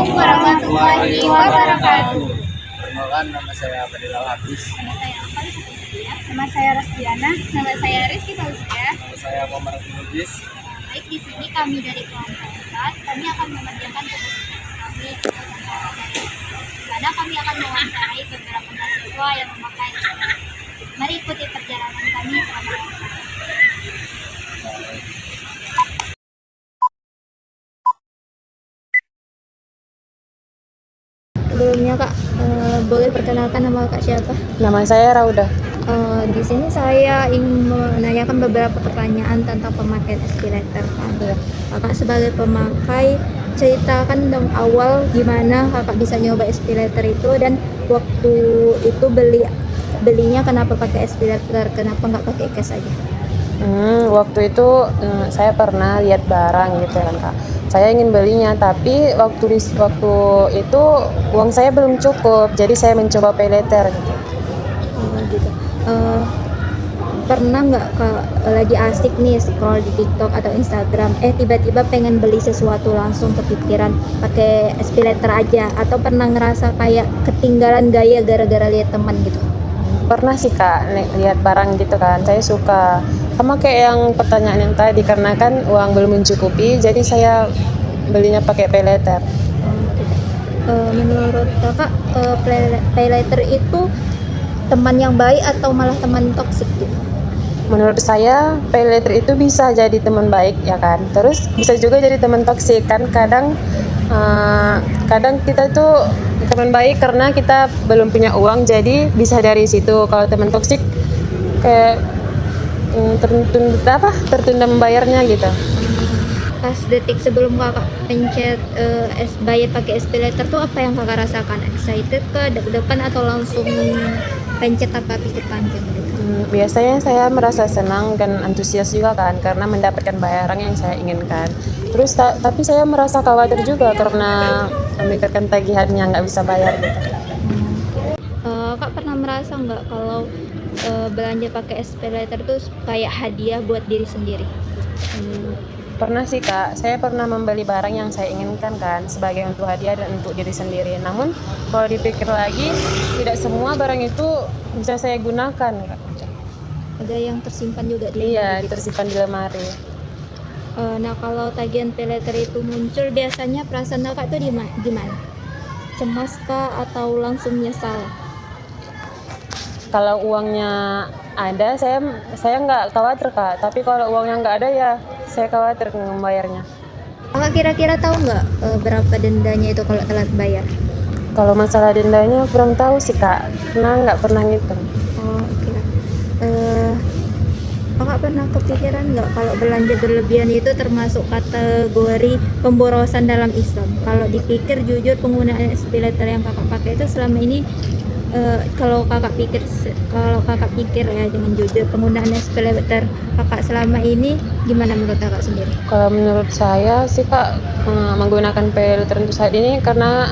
Assalamualaikum warahmatullahi wabarakatuh. Perkenalkan, nama saya Fadilal Hafiz. Nama saya Ampali Fauzia. Nama saya Rastiana. Nama saya Rizky Fauzia. Nama saya Muhammad Lugis. Baik, di sini kami dari kelompok 4. Kami akan mengerjakan tugas kami di mana kami akan mewawancarai beberapa mahasiswa yang memakai masker. Mari ikuti perjalanan kami selama Sebelumnya Kak, boleh perkenalkan nama Kak siapa? Nama saya Rauda. Di sini saya ingin menanyakan beberapa pertanyaan tentang pemakaian SPayLater. Kakak sebagai pemakai, ceritakan dong awal gimana kakak bisa nyoba SPayLater itu, dan waktu itu belinya kenapa pakai SPayLater, kenapa nggak pakai cash aja? Waktu itu saya pernah lihat barang gitu kan Kak. Saya ingin belinya, tapi waktu itu uang saya belum cukup, jadi saya mencoba PayLater gitu. Gitu. Pernah nggak Kak lagi asik nih scroll di TikTok atau Instagram, tiba-tiba pengen beli sesuatu, langsung kepikiran pakai SPayLater aja, atau pernah ngerasa kayak ketinggalan gaya gara-gara lihat teman gitu? Pernah sih Kak, lihat barang gitu kan, saya suka. Sama kayak yang pertanyaan yang tadi, karena kan uang belum mencukupi, jadi saya belinya pakai PayLater. Menurut kakak, PayLater itu teman yang baik atau malah teman toksik gitu? Menurut saya PayLater itu bisa jadi teman baik ya kan, terus bisa juga jadi teman toksik kan. Kadang kita tuh teman baik karena kita belum punya uang, jadi bisa dari situ. Kalau teman toksik kayak tertunda membayarnya gitu. Pas detik sebelum kakak pencet bayar pakai SPayLater tuh, apa yang kakak rasakan? Excited ke deg-degan atau langsung pencet tanpa pikir panjang gitu? Biasanya saya merasa senang dan antusias juga kan, karena mendapatkan bayaran yang saya inginkan. Terus tapi saya merasa khawatir juga karena memikirkan tagihannya nggak bisa bayar gitu. Kak pernah merasa nggak kalau belanja pakai SPayLater tuh kayak hadiah buat diri sendiri? Pernah sih Kak, saya pernah membeli barang yang saya inginkan kan, sebagai untuk hadiah dan untuk diri sendiri. Namun kalau dipikir lagi, tidak semua barang itu bisa saya gunakan Kak. Ada yang tersimpan juga di Iya, gitu? tersimpan di lemari. Nah, kalau tagihan PayLater itu muncul, biasanya perasaan kakak tuh gimana? Cemas kah atau langsung nyesal? Kalau uangnya ada, saya nggak khawatir Kak. Tapi kalau uangnya nggak ada ya, saya khawatir membayarnya. Kakak kira-kira tahu nggak berapa dendanya itu kalau telat bayar? Kalau masalah dendanya kurang tahu sih Kak, karena nggak pernah ngitung. Oke. Kakak pernah kepikiran nggak kalau belanja berlebihan itu termasuk kategori pemborosan dalam Islam? Kalau dipikir jujur, penggunaan SPayLater yang kakak pakai itu selama ini, kalau kakak pikir ya dengan jujur, penggunaan SPayLater kakak selama ini gimana menurut kakak sendiri? Kalau menurut saya sih Kak, menggunakan PayLater untuk saat ini karena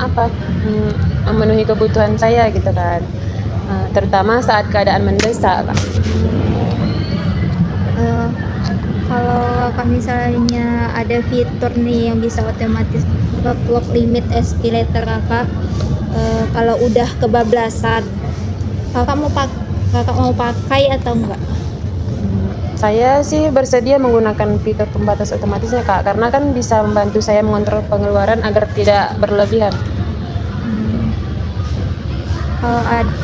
memenuhi kebutuhan saya gitu kan, terutama saat keadaan mendesak Kak. Kalau misalnya ada fitur nih yang bisa otomatis nge-clock limit SPayLater kakak, kalau udah kebablasan, kakak mau pakai atau enggak? Saya sih bersedia menggunakan fitur pembatas otomatisnya Kak, karena kan bisa membantu saya mengontrol pengeluaran agar tidak berlebihan.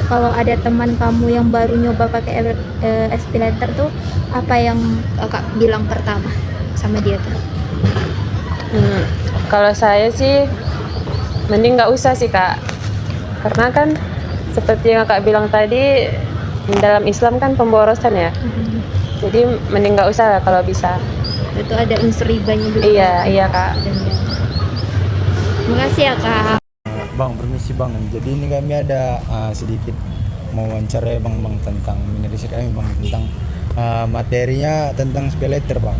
Kalau ada teman kamu yang baru nyoba pakai SPayLater tuh, apa yang kakak bilang pertama sama dia tuh? Kalau saya sih mending nggak usah sih Kak, karena kan seperti yang Kakak bilang tadi, dalam Islam kan pemborosan ya. Jadi mending nggak usah lah kalau bisa. Itu ada unsur ribanya juga. Iya Kak. Makasih ya Kak. Bang, permisi Bang. Jadi ini kami ada sedikit mau wawancara ya Bang tentang mineriset kami Bang, tentang materinya tentang SPayLater Bang.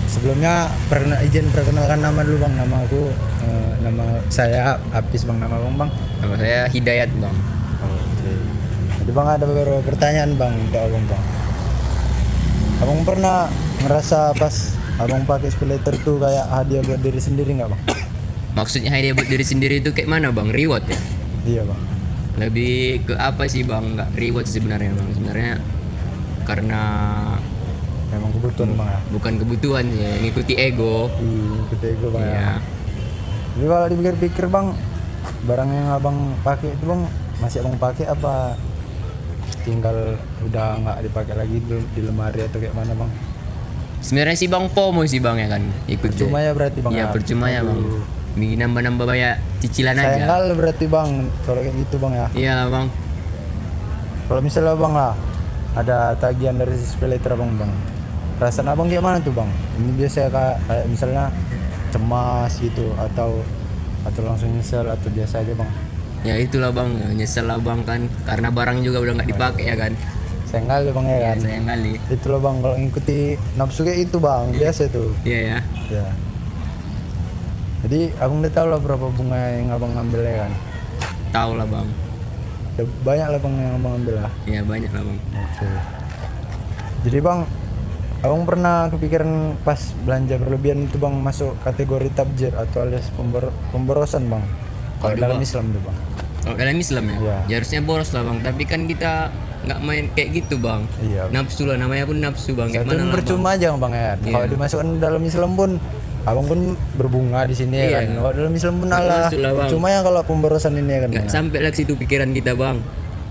Sebelumnya izin perkenalkan nama dulu Bang. Nama saya Apis Bang, nama Bang. Nama saya Hidayat Bang. Oke. Jadi Bang ada beberapa pertanyaan Bang untuk Abang Bang. Abang pernah ngerasa pas abang pakai SPayLater tuh kayak hadiah buat diri sendiri nggak bang? Maksudnya hadiah buat diri sendiri itu kayak mana bang? Reward ya? Iya bang. Lebih ke apa sih bang? Nggak reward sih sebenarnya bang. Sebenarnya karena Memang kebutuhan bang ya. bukan kebutuhan ya, ngikuti ego. Gede gue bang ya. Iya. Jadi kalau dipikir-pikir bang, barang yang abang pakai itu bang masih abang pakai apa tinggal udah nggak dipakai lagi di lemari atau kayak mana bang? Sebenarnya sih bang FOMO sih bang ya kan, ikut Percuma ya berarti bang. Iya percuma ya bang. Bikin nambah-nambah banyak cicilan Sayang aja. kali berarti bang kalau kayak gitu bang ya. Iya lah bang. Kalau misalnya bang lah ada tagihan dari si SPayLater abang bang, perasaan abang gimana tuh bang? Ini biasa kayak misalnya cemas gitu atau langsung nyesel atau biasa aja bang? Ya itulah bang, nyesel lah bang kan, karena barang juga udah nggak dipakai ya kan. Sayang kali bang ya kan. Sayang kali. Itulah bang kalau ngikuti nafsu kayak itu bang biasa tuh. Iya ya. Ya. Jadi abang udah tahu lah berapa bunga yang abang ambil ya kan? Tahu lah bang. Ya, banyak lah bang yang abang ambil lah. Ya banyak lah bang. Oke. Jadi bang, abang pernah kepikiran pas belanja berlebihan itu bang masuk kategori tabjir atau alias pemborosan bang? Kalau Waduh, dalam Bang. Islam tuh bang. Kalau dalam Islam ya, Iya. ya harusnya boros lah bang. Tapi kan kita nggak main kayak gitu bang. Iya. Nafsu lah, namanya pun nafsu bang. Kayak Itu mana lah bang? percuma aja bang ya. Iya. Kalau dimasukkan dalam Islam pun, abang pun berbunga di sini ya Iya. kan. Kalau dalam Islam pun Nggak Allah. masuk lah, Bang. Cuma ya kalau pemborosan ini ya kan. Nggak Bang, ya. sampai lah ke situ pikiran kita bang.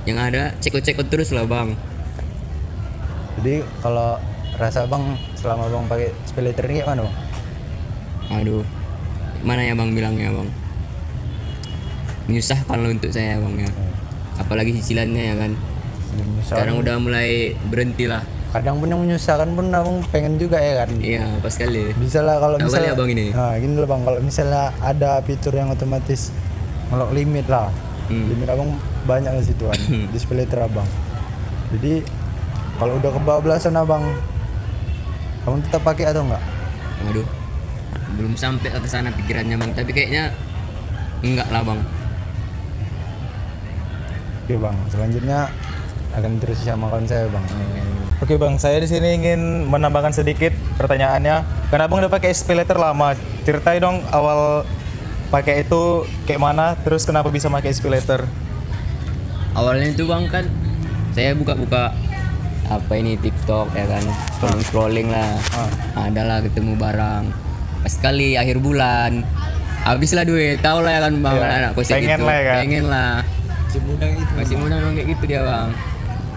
Yang ada cekot-cekot terus lah bang. Jadi kalau rasa bang selama bang pakai SPayLater ini kayak mana bang? Aduh, mana ya bang bilangnya bang? Menyusahkan lah untuk saya bang ya. Apalagi cicilannya ya kan. Sekarang udah mulai berhenti lah. Kadang pun yang menyusahkan pun abang pengen juga ya kan. Iya, pas kali. Bisa lah kalau Tahu misalnya kali abang ini? Nah, gini lah bang, kalau misalnya ada fitur yang otomatis ngelok limit lah. Limit abang banyak di situ kan. Di SPayLater abang. Jadi kalau udah kebablasan abang tetap pakai atau enggak? Waduh, belum sampai ke sana pikirannya bang. Tapi kayaknya enggak lah bang. Oke bang, selanjutnya akan terus sama kawan saya bang. Oke bang, saya di sini ingin menambahkan sedikit pertanyaannya. Karena abang udah pakai SPayLater lama, ceritain dong awal pakai itu kayak mana, terus kenapa bisa pakai SPayLater? Awalnya itu bang kan, saya buka-buka apa ini TikTok ya kan, scrolling lah. Adalah ketemu barang. Pas kali akhir bulan, habislah duit, tau lah ya kan bang, Iya, anak kosek pengen itu. lah ya kan? Pengen lah. Masih muda dong kayak gitu dia bang.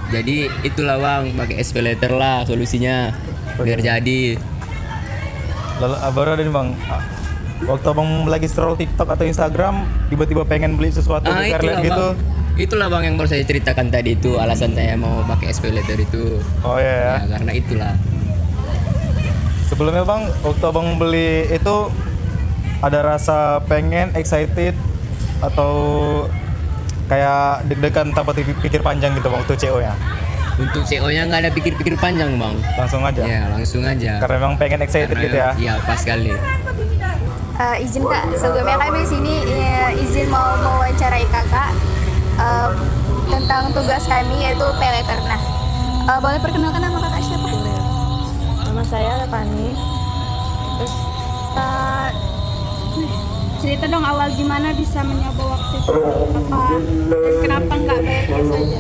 Jadi itulah bang, pakai SPayLater lah solusinya biar jadi. Lalu baru ada nih bang, waktu abang lagi scroll TikTok atau Instagram, tiba-tiba pengen beli sesuatu lihat itulah gitu. bang. Itulah bang yang baru saya ceritakan tadi itu alasan saya mau pakai SPayLater itu. Oh iya ya. Ya, karena itulah. Sebelumnya bang, waktu abang beli itu ada rasa pengen, excited, atau kayak deg-degan tanpa pikir panjang gitu bang waktu CO nya? Untuk CO-nya nggak ada pikir-pikir panjang bang. Langsung aja? Ya langsung aja. Karena memang pengen excited Karena gitu ya? Iya pas kali. Izin kak, sebelumnya kami di sini izin mau mewawancarai kakak tentang tugas kami yaitu PayLater. Nah, boleh perkenalkan nama kakak siapa? Nama saya Pani. Terus Cerita dong awal gimana bisa mencoba waktu itu apa dan kenapa nggak bayar cash aja?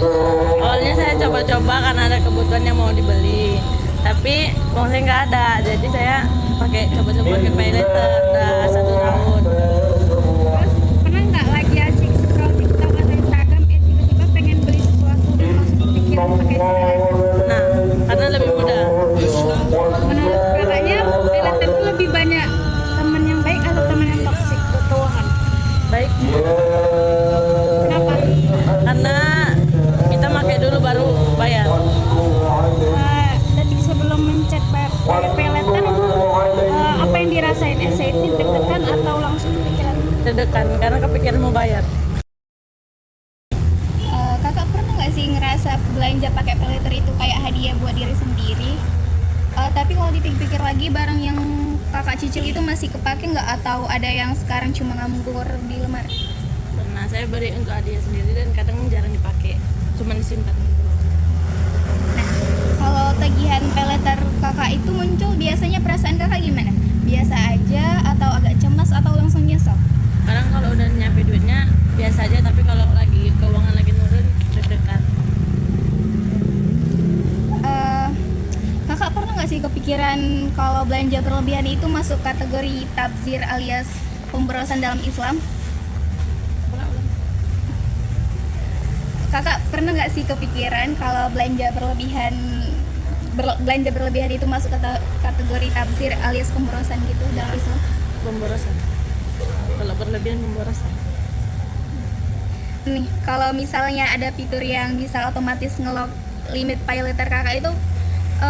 Awalnya saya coba-coba karena ada kebutuhan yang mau dibeli, tapi uangnya nggak ada, jadi saya coba-coba pakai PayLater udah 1 tahun. Terus pernah nggak lagi asik scroll TikTok atau Instagram tiba-tiba pengen beli sesuatu dan langsung kepikiran pakai PayLater? Nah, karena lebih mudah. Menurut kakaknya PayLater itu lebih banyak teman yang baik atau teman yang toksik buat keuangan? Baik, Kenapa? karena kita pakai dulu baru bayar. Detik sebelum mencet pakai PayLater apa yang dirasain? Excited, deg-degan atau langsung kepikiran? Deg-degan karena kepikiran mau bayar. Kakak pernah nggak sih ngerasa belanja pakai PayLater itu kayak hadiah buat diri sendiri? Tapi kalau dipikir-pikir lagi barang yang kakak cicil itu masih kepake nggak atau ada yang sekarang cuma nganggur di lemari? Nah, saya beri untuk adik sendiri dan kadang jarang dipakai, cuma disimpan. Nah, kalau tagihan PayLater kakak itu muncul biasanya perasaan kakak Kadang kalau udah nyampe duitnya biasa aja, tapi kalau lagi keuangan lagi turun deg-degan. Kakak pernah nggak sih kepikiran kalau belanja berlebihan itu masuk kategori tabzir alias pemborosan dalam Islam? Kakak pernah nggak sih kepikiran kalau belanja berlebihan itu masuk kategori tabzir alias pemborosan gitu dalam Islam? Pemborosan. Kalau berlebihan pemborosan. Nih, kalau misalnya ada fitur yang bisa otomatis nge-lock limit pay letter kakak itu,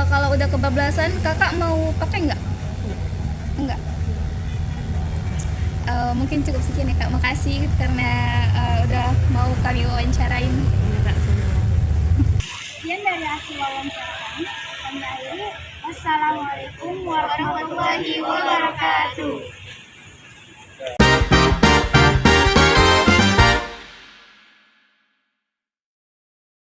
kalau udah kebablasan kakak mau pakai nggak? Enggak. Mungkin cukup sekian ya kak. Makasih karena udah mau kami wawancarain. Sekian dari hasil wawancara kami akhiri. Wassalamualaikum warahmatullahi wabarakatuh.